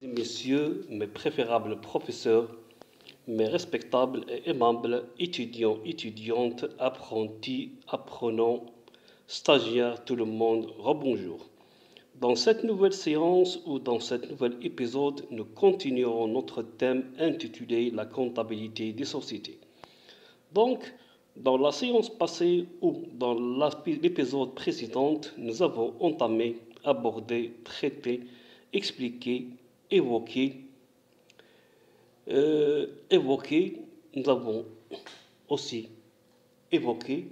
Messieurs, mes préférables professeurs, mes respectables et aimables étudiants, étudiantes, apprentis, apprenants, stagiaires, tout le monde, rebonjour. Dans cette nouvelle séance ou dans cet nouvel épisode, nous continuerons notre thème intitulé La comptabilité des sociétés. Donc, dans la séance passée ou dans l'épisode précédent, nous avons entamé, abordé, traité, expliqué, évoqué, nous avons aussi évoqué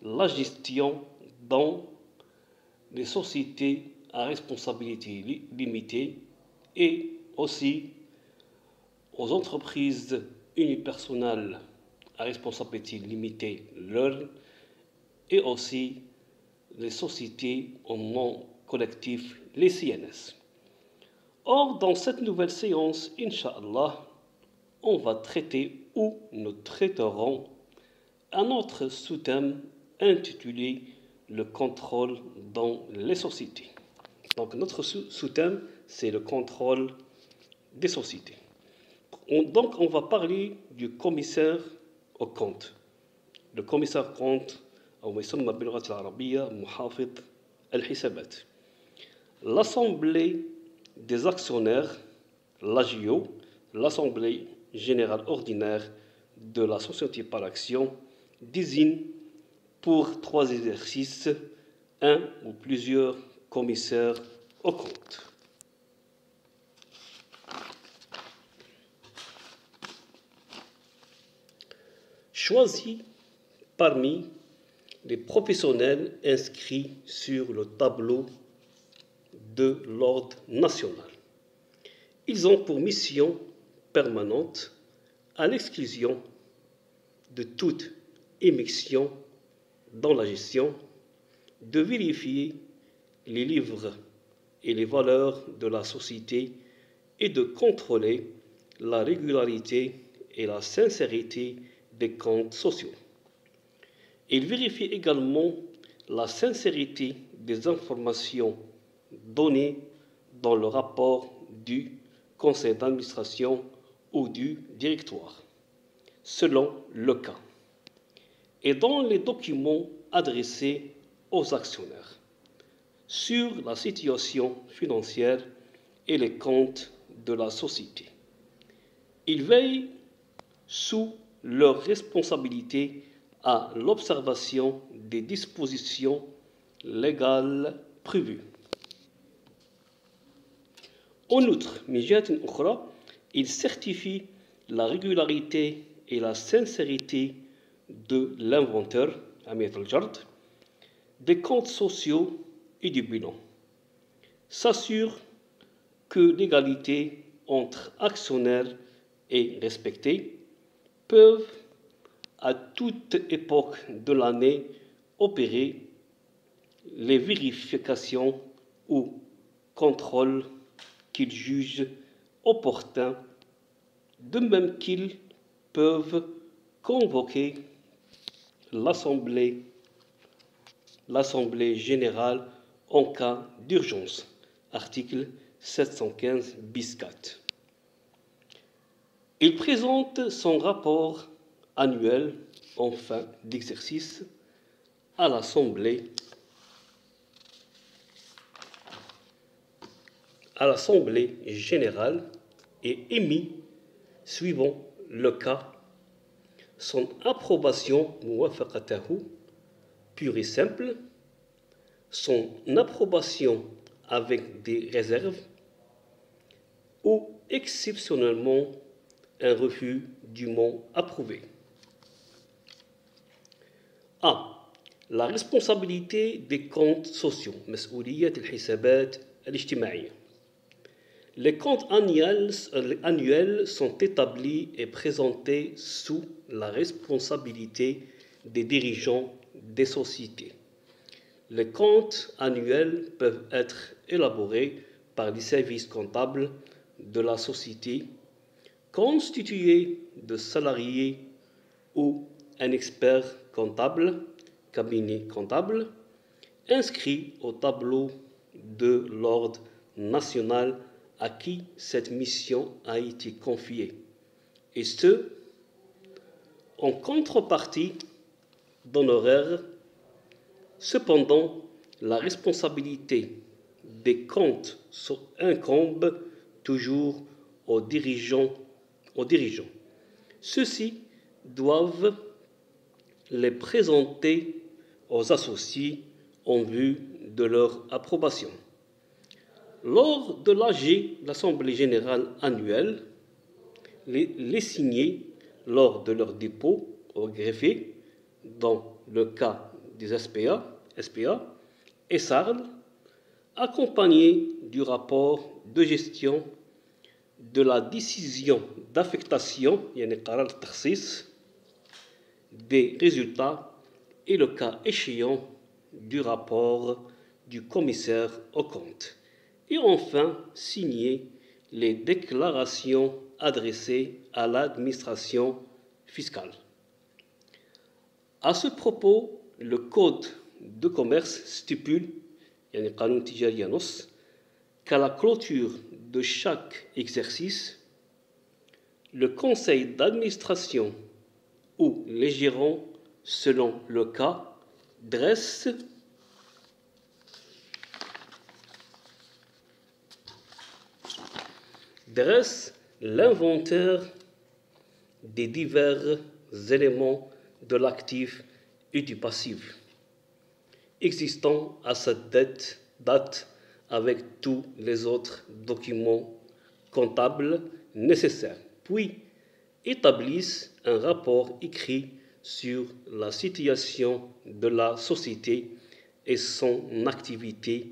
la gestion dans les sociétés à responsabilité limitée et aussi aux entreprises unipersonnelles à responsabilité limitée, LEARN, et aussi les sociétés en nom collectif, les CNS. Or, dans cette nouvelle séance, Inch'Allah, on va traiter ou nous traiterons un autre sous-thème intitulé le contrôle dans les sociétés. Donc, notre sous-thème, c'est le contrôle des sociétés. Donc, on va parler du commissaire au compte. Le commissaire au compte, l'Assemblée des actionnaires, l'AGO, l'Assemblée générale ordinaire de la société par action, désigne pour 3 exercices un ou plusieurs commissaires aux comptes. Choisis parmi les professionnels inscrits sur le tableau de l'ordre national. Ils ont pour mission permanente, à l'exclusion de toute émission dans la gestion, de vérifier les livres et les valeurs de la société et de contrôler la régularité et la sincérité des comptes sociaux. Ils vérifient également la sincérité des informations données dans le rapport du conseil d'administration ou du directoire, selon le cas, et dans les documents adressés aux actionnaires sur la situation financière et les comptes de la société. Ils veillent sous leur responsabilité à l'observation des dispositions légales prévues. En outre, il certifie la régularité et la sincérité de l'inventeur, des comptes sociaux et du bilan. S'assure que l'égalité entre actionnaires est respectée, peuvent à toute époque de l'année opérer les vérifications ou contrôles qu'ils jugent opportuns, de même qu'ils peuvent convoquer l'Assemblée générale en cas d'urgence. Article 715 bis 4. Il présente son rapport annuel en fin d'exercice à l'Assemblée générale et émis, suivant le cas, son approbation pure et simple, son approbation avec des réserves ou exceptionnellement un refus dûment approuvé. A. La responsabilité des comptes sociaux. Les comptes annuels sont établis et présentés sous la responsabilité des dirigeants des sociétés. Les comptes annuels peuvent être élaborés par les services comptables de la société, constitués de salariés ou un expert comptable, cabinet comptable, inscrit au tableau de l'ordre national à qui cette mission a été confiée, et ce, en contrepartie d'honoraires. Cependant, la responsabilité des comptes incombe toujours aux dirigeants. Ceux-ci doivent les présenter aux associés en vue de leur approbation. Lors de l'AG, l'Assemblée générale annuelle, les signés lors de leur dépôt au greffier, dans le cas des SPA et SARL, accompagnés du rapport de gestion de la décision d'affectation, des résultats et le cas échéant du rapport du commissaire aux comptes. Et enfin, signer les déclarations adressées à l'administration fiscale. À ce propos, le Code de commerce stipule qu'à la clôture de chaque exercice, le conseil d'administration ou les gérants, selon le cas, dressent l'inventaire des divers éléments de l'actif et du passif existant à cette date avec tous les autres documents comptables nécessaires, puis établissent un rapport écrit sur la situation de la société et son activité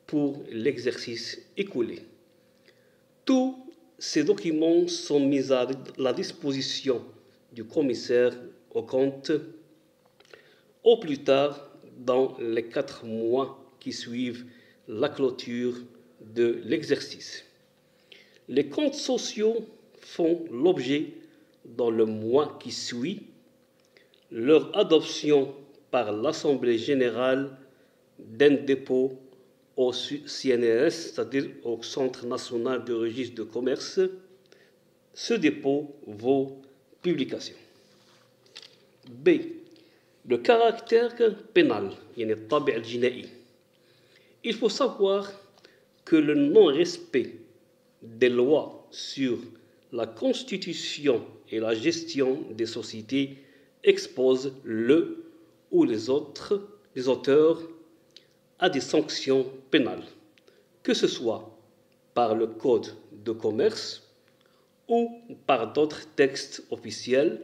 pour l'exercice écoulé. Tous ces documents sont mis à la disposition du commissaire aux comptes au plus tard dans les 4 mois qui suivent la clôture de l'exercice. Les comptes sociaux font l'objet, dans le mois qui suit, leur adoption par l'Assemblée générale d'un dépôt au CNRS, c'est-à-dire au Centre national de registre de commerce. Ce dépôt vaut publication. B. Le caractère pénal, il faut savoir que le non-respect des lois sur la constitution et la gestion des sociétés expose le ou les auteurs à des sanctions pénales, que ce soit par le Code de commerce ou par d'autres textes officiels,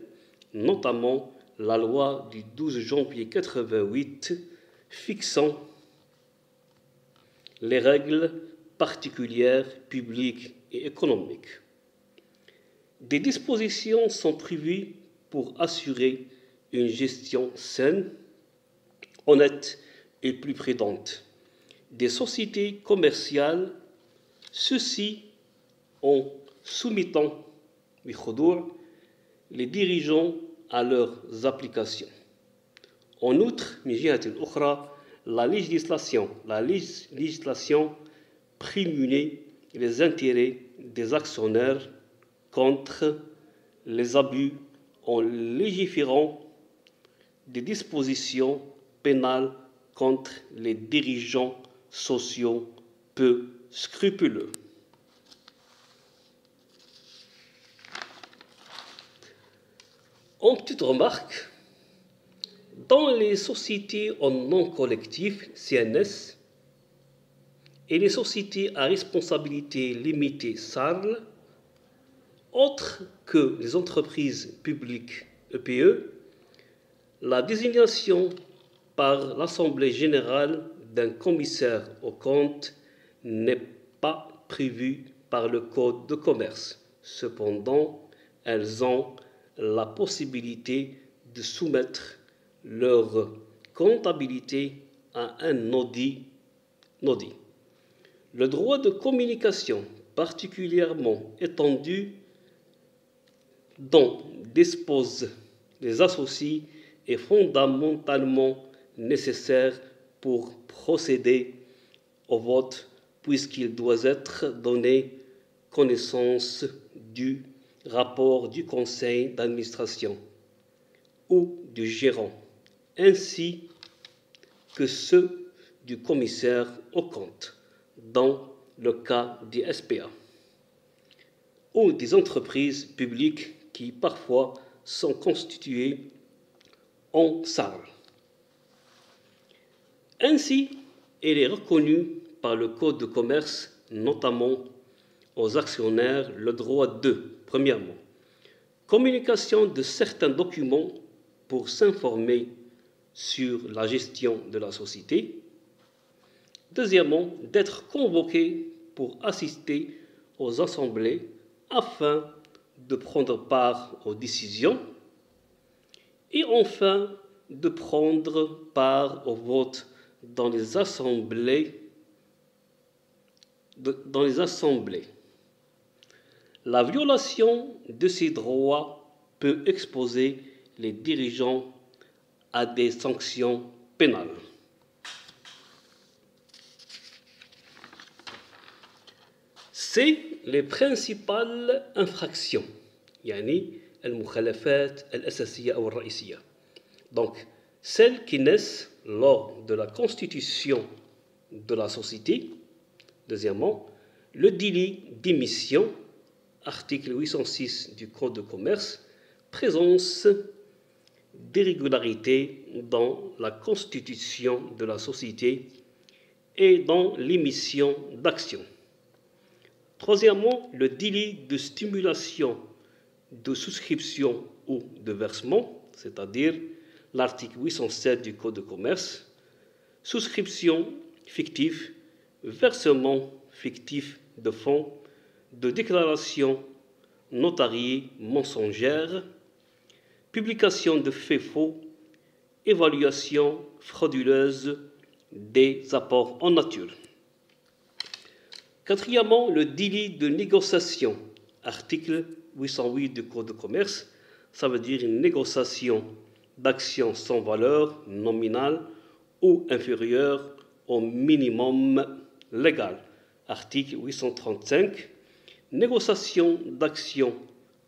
notamment la loi du 12 janvier 1988 fixant les règles particulières publiques et économiques. Des dispositions sont prévues pour assurer une gestion saine, honnête et plus prudente des sociétés commerciales, ceci en soumettant les dirigeants à leurs applications. En outre, la législation prémunit les intérêts des actionnaires contre les abus en légiférant des dispositions pénales contre les dirigeants sociaux peu scrupuleux. En petite remarque, dans les sociétés en nom collectif, CNS, et les sociétés à responsabilité limitée, SARL, autres que les entreprises publiques, EPE, la désignation par l'Assemblée générale d'un commissaire aux comptes n'est pas prévue par le Code de commerce. Cependant, elles ont la possibilité de soumettre leur comptabilité à un audit. Le droit de communication particulièrement étendu dont disposent les associés est fondamentalement nécessaire pour procéder au vote puisqu'il doit être donné connaissance du rapport du conseil d'administration ou du gérant, ainsi que ceux du commissaire aux comptes, dans le cas des SPA, ou des entreprises publiques qui parfois sont constituées en salle. Ainsi, il est reconnu par le Code de commerce, notamment aux actionnaires, le droit de, premièrement, communication de certains documents pour s'informer sur la gestion de la société. Deuxièmement, d'être convoqué pour assister aux assemblées afin de prendre part aux décisions. Et enfin, de prendre part au vote dans les assemblées. La violation de ces droits peut exposer les dirigeants à des sanctions pénales. C'est les principales infractions, يعني المخالفات الأساسية أو الرئيسية. Donc, celles qui naissent lors de la constitution de la société. Deuxièmement, le délit d'émission, article 806 du Code de commerce, présence d'irrégularités dans la constitution de la société et dans l'émission d'actions. Troisièmement, le délit de stimulation de souscription ou de versement, c'est-à-dire l'article 807 du Code de commerce, souscription fictive, versement fictif de fonds, de déclaration notariée mensongère, publication de faits faux, évaluation frauduleuse des apports en nature. Quatrièmement, le délit de négociation, article 808 du Code de commerce, ça veut dire une négociation d'actions sans valeur nominale ou inférieure au minimum légal. Article 835, négociation d'actions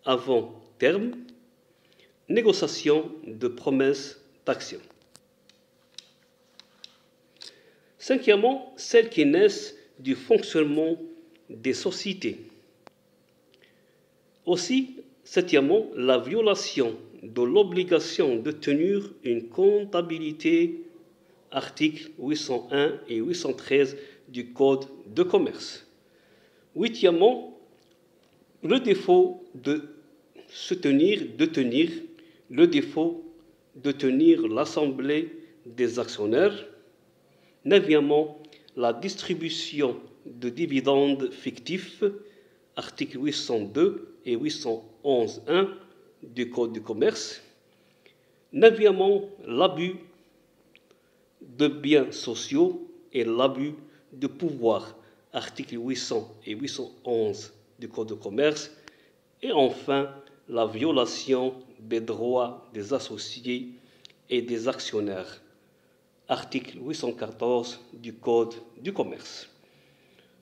avant terme, négociation de promesses d'action. Cinquièmement, celles qui naissent du fonctionnement des sociétés. Aussi, septièmement, la violation de l'obligation de tenir une comptabilité, articles 801 et 813 du Code de commerce. Huitièmement, le défaut de tenir l'assemblée des actionnaires. Neuvièmement, la distribution de dividendes fictifs, articles 802 et 811.1 du Code du commerce. Neuvièmement, l'abus de biens sociaux et l'abus de pouvoir, articles 800 et 811 du Code de commerce. Et enfin, la violation des droits des associés et des actionnaires, article 814 du Code du commerce.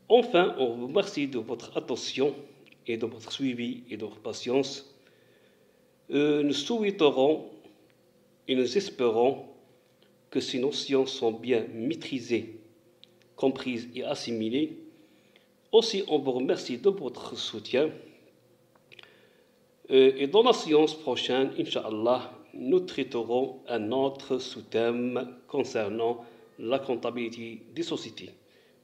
Enfin, on vous remercie de votre attention et de votre suivi et de votre patience. Nous souhaiterons et nous espérons que ces notions sont bien maîtrisées, comprises et assimilées. Aussi, on vous remercie de votre soutien. Et dans la séance prochaine, Inch'Allah, nous traiterons un autre sous-thème concernant la comptabilité des sociétés.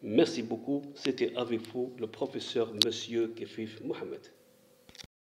Merci beaucoup. C'était avec vous le professeur Monsieur Kefif Mohamed.